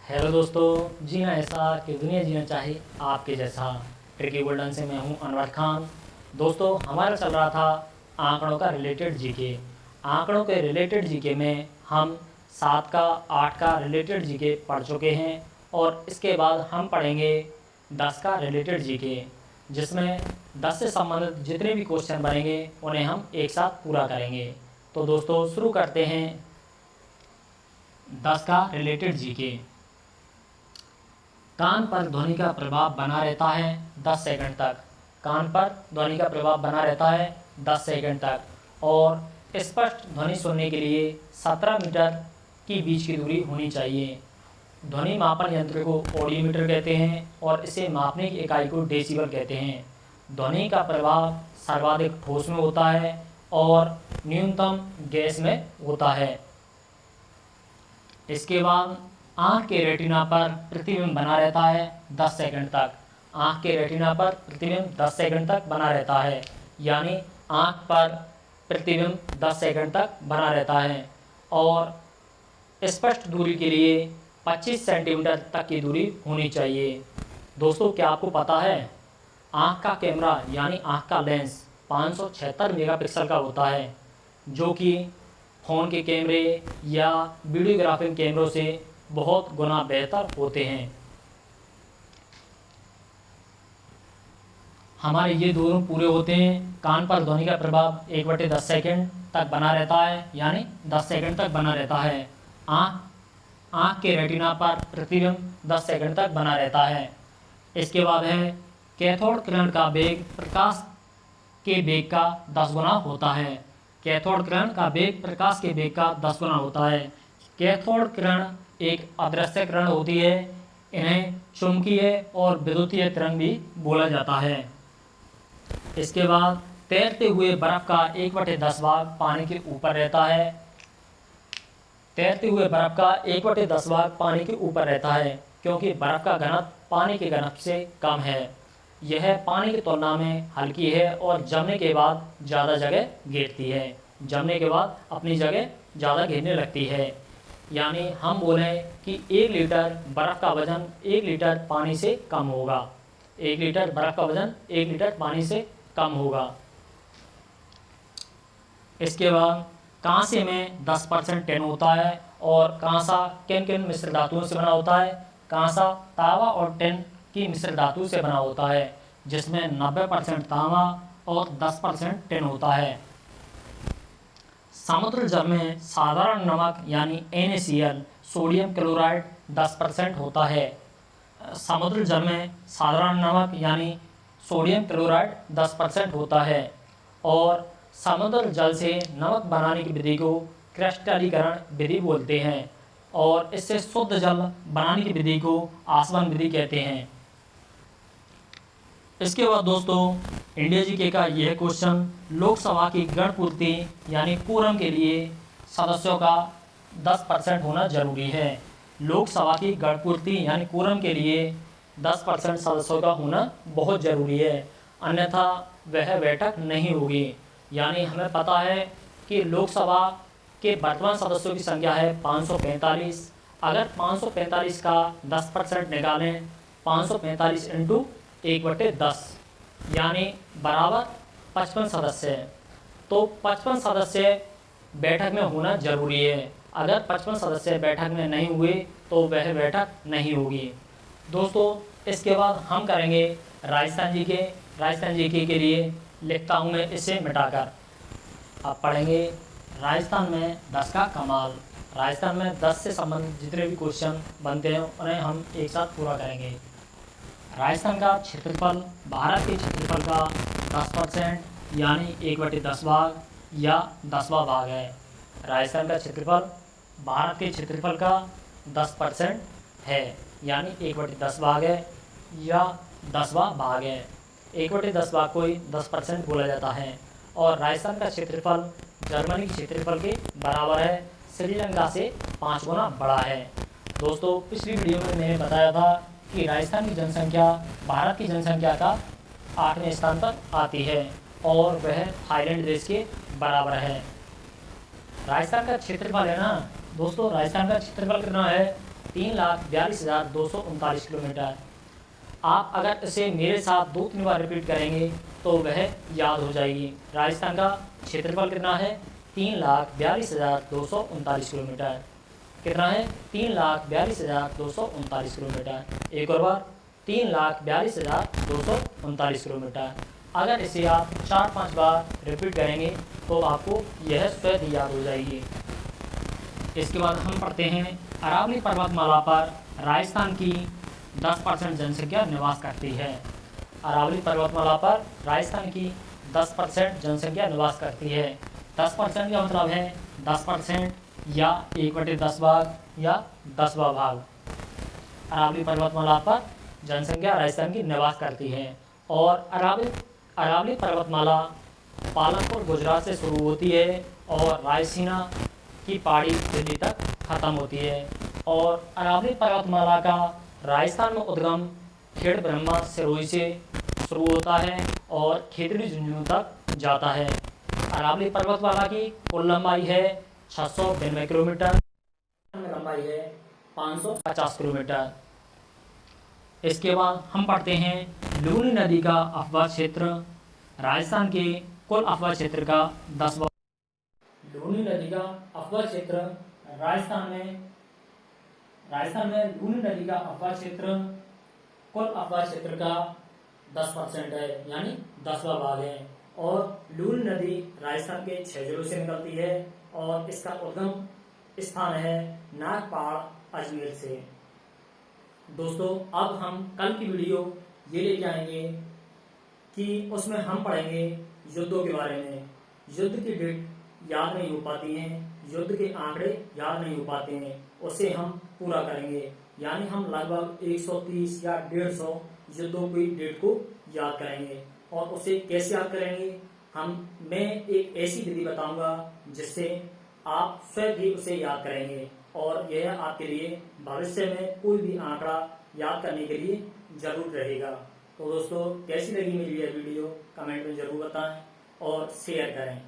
Hello दोस्तों, जीना ऐसा कि दुनिया जीना चाहे आपके जैसा। ट्रिकी गोल्डन से मैं हूं अनवर खान। दोस्तों, हमारा चल रहा था आंकड़ों का रिलेटेड जीके। आंकड़ों के रिलेटेड जीके में हम 7 का 8 का रिलेटेड जीके पढ़ चुके हैं और इसके बाद हम पढ़ेंगे 10 का रिलेटेड जीके, जिसमें 10 से संबंधित जितने भी क्वेश्चन बनेंगे उन्हें हम एक साथ पूरा करेंगे। तो दोस्तों, शुरू करते हैं 10 का रिलेटेड जीके। कान पर ध्वनि का प्रभाव बना रहता है 10 सेकंड तक। कान पर ध्वनि का प्रभाव बना रहता है 10 सेकंड तक और स्पष्ट ध्वनि सुनने के लिए 17 मीटर की बीच की दूरी होनी चाहिए। ध्वनि मापन यंत्र को ऑडियोमीटर कहते हैं और इसे मापने की इकाई को डेसिबल कहते हैं। ध्वनि का प्रभाव सर्वाधिक ठोस में होता है और न्यूनतम गैस में होता है। इसके बाद आँख के रेटिना पर प्रतिबिंब बना रहता है 10 सेकंड तक। आँख के रेटिना पर प्रतिबिंब 10 सेकंड तक बना रहता है, यानी आँख पर प्रतिबिंब 10 सेकंड तक बना रहता है। और स्पष्ट दूरी के लिए 25 सेंटीमीटर तक की दूरी होनी चाहिए। दोस्तों, क्या आपको पता है आँख का कैमरा यानी आँख का लेंस 576 मेगापिक्सल का होता है, जो कि फ़ोन के कैमरे या वीडियोग्राफिंग कैमरों से बहुत गुना बेहतर होते हैं। हमारे ये दोनों पूरे होते हैं। कान पर ध्वनि का प्रभाव 1/10 सेकंड तक बना रहता है, यानी 10 सेकंड तक बना रहता है। आँख के रेटिना पर प्रतिबिंब 10 सेकंड तक बना रहता है। इसके बाद है कैथोड किरण का वेग प्रकाश के वेग का 10 गुना होता है। कैथोड किरण का वेग प्रकाश के वेग का 10 गुना होता है। कैथोड किरण एक अदृश्य किरण होती है। इन्हें चुंबकीय और विद्युतीय तरंग भी बोला जाता है। इसके बाद तैरते हुए बर्फ का 1/10 भाग पानी के ऊपर रहता है। तैरते हुए बर्फ का 1/10 भाग पानी के ऊपर रहता है, क्योंकि बर्फ का घनत्व पानी के घनत्व से कम है। यह पानी की तुलना में हल्की है और जमने के बाद ज़्यादा जगह घेरती है। जमने के बाद अपनी जगह ज़्यादा घेरने लगती है। यानी हम बोलें कि 1 लीटर बर्फ़ का वज़न 1 लीटर पानी से कम होगा। 1 लीटर बर्फ़ का वज़न 1 लीटर पानी से कम होगा। इसके बाद कांसे में 10% टिन होता है और कांसा किन किन मिश्र धातुओं से बना होता है? कांसा तांबा और टिन की मिश्र धातु से बना होता है, जिसमें 90% तांबा और 10% टिन होता है। समुद्र जल में साधारण नमक यानी NaCl सोडियम क्लोराइड 10% होता है। समुद्र जल में साधारण नमक यानी सोडियम क्लोराइड 10% होता है और समुद्र जल से नमक बनाने की विधि को क्रिस्टलीकरण विधि बोलते हैं और इससे शुद्ध जल बनाने की विधि को आसवन विधि कहते हैं। इसके बाद दोस्तों, इंडिया जीके का यह क्वेश्चन लोकसभा की गण पूर्ति यानी कोरम के लिए सदस्यों का 10% होना जरूरी है। लोकसभा की गण पूर्ति यानी कोरम के लिए 10% सदस्यों का होना बहुत ज़रूरी है, अन्यथा वह बैठक नहीं होगी। यानी हमें पता है कि लोकसभा के वर्तमान सदस्यों की संख्या है 545। अगर 545 का 10% निकालें, 545 इंटू 1/10 यानी बराबर 55 सदस्य है। तो 55 सदस्य बैठक में होना जरूरी है। अगर 55 सदस्य बैठक में नहीं हुए तो वह बैठक नहीं होगी। दोस्तों, इसके बाद हम करेंगे राजस्थान जी के। राजस्थान जी के लिए लिखता हूँ मैं इसे मिटाकर। अब पढ़ेंगे राजस्थान में 10 का कमाल। राजस्थान में 10 से संबंधित जितने भी क्वेश्चन बनते हैं उन्हें हम एक साथ पूरा करेंगे। राजस्थान का क्षेत्रफल भारत के क्षेत्रफल का 10% यानी 1/10 भाग या 10वां भाग है। राजस्थान का क्षेत्रफल भारत के क्षेत्रफल का 10% है, यानी 1/10 भाग है या 10वां भाग है। 1/10 भाग को ही 10% बोला जाता है। और राजस्थान का क्षेत्रफल जर्मनी के क्षेत्रफल के बराबर है। श्रीलंका से 5 गुना बड़ा है। दोस्तों, पिछली वीडियो में मैंने बताया था कि राजस्थान की जनसंख्या भारत की जनसंख्या का 8वें स्थान पर आती है और वह थाईलैंड देश के बराबर है। राजस्थान का क्षेत्रफल है ना दोस्तों, राजस्थान का क्षेत्रफल कितना है 3,42,239 किलोमीटर। आप अगर इसे मेरे साथ 2-3 बार रिपीट करेंगे तो वह याद हो जाएगी। राजस्थान का क्षेत्रफल कितना है? 3,42,239 किलोमीटर। कितना है? 3,42,239 किलोमीटर। एक और बार, 3,42,239 किलोमीटर। अगर इसे आप 4-5 बार रिपीट करेंगे तो आपको यह स्वतः याद हो जाएगी। इसके बाद हम पढ़ते हैं, अरावली पर्वतमाला पर राजस्थान की 10% जनसंख्या निवास करती है। अरावली पर्वतमाला पर राजस्थान की 10% जनसंख्या निवास करती है। 10% का मतलब है 10% या 1/10 भाग या 10वां भाग। अरावली पर्वतमाला पर जनसंख्या राजस्थान की निवास करती है। और अरावली पर्वतमाला पालनपुर गुजरात से शुरू होती है और रायसीना की पहाड़ी दिल्ली तक खत्म होती है। और अरावली पर्वतमाला का राजस्थान में उद्गम खेड़ ब्रह्मा सिरोही से शुरू होता है और खेतड़ी झुंझुनू तक जाता है। अरावली पर्वतमाला की कुल लंबाई है 692 किलोमीटर, लंबाई है 550 किलोमीटर। इसके बाद हम पढ़ते हैं, लूनी नदी का अफवाह क्षेत्र राजस्थान के कुल अफवाह क्षेत्र का 10वां। लूनी नदी का अफवाह क्षेत्र राजस्थान में लूनी नदी का अफवाह क्षेत्र कुल अफवाह क्षेत्र का 10% है, यानी 10वां भाग है। और लूनी नदी राजस्थान के 6 जिलों से निकलती है और इसका उद्गम स्थान है नागपाड़ अजमेर से। दोस्तों, अब हम कल की वीडियो ये लेके आएंगे कि उसमें हम पढ़ेंगे युद्धों के बारे में। युद्ध की डेट याद नहीं हो पाती हैं, युद्ध के आंकड़े याद नहीं हो पाते हैं, उसे हम पूरा करेंगे। यानी हम लगभग 130 या 150 युद्धों की डेट को याद करेंगे। और उसे कैसे याद करेंगे, मैं एक ऐसी विधि बताऊंगा जिससे आप स्वयं भी उसे याद करेंगे और यह आपके लिए भविष्य में कोई भी आंकड़ा याद करने के लिए जरूर रहेगा। तो दोस्तों, कैसी लगी मेरी यह वीडियो कमेंट में जरूर बताएं और शेयर करें।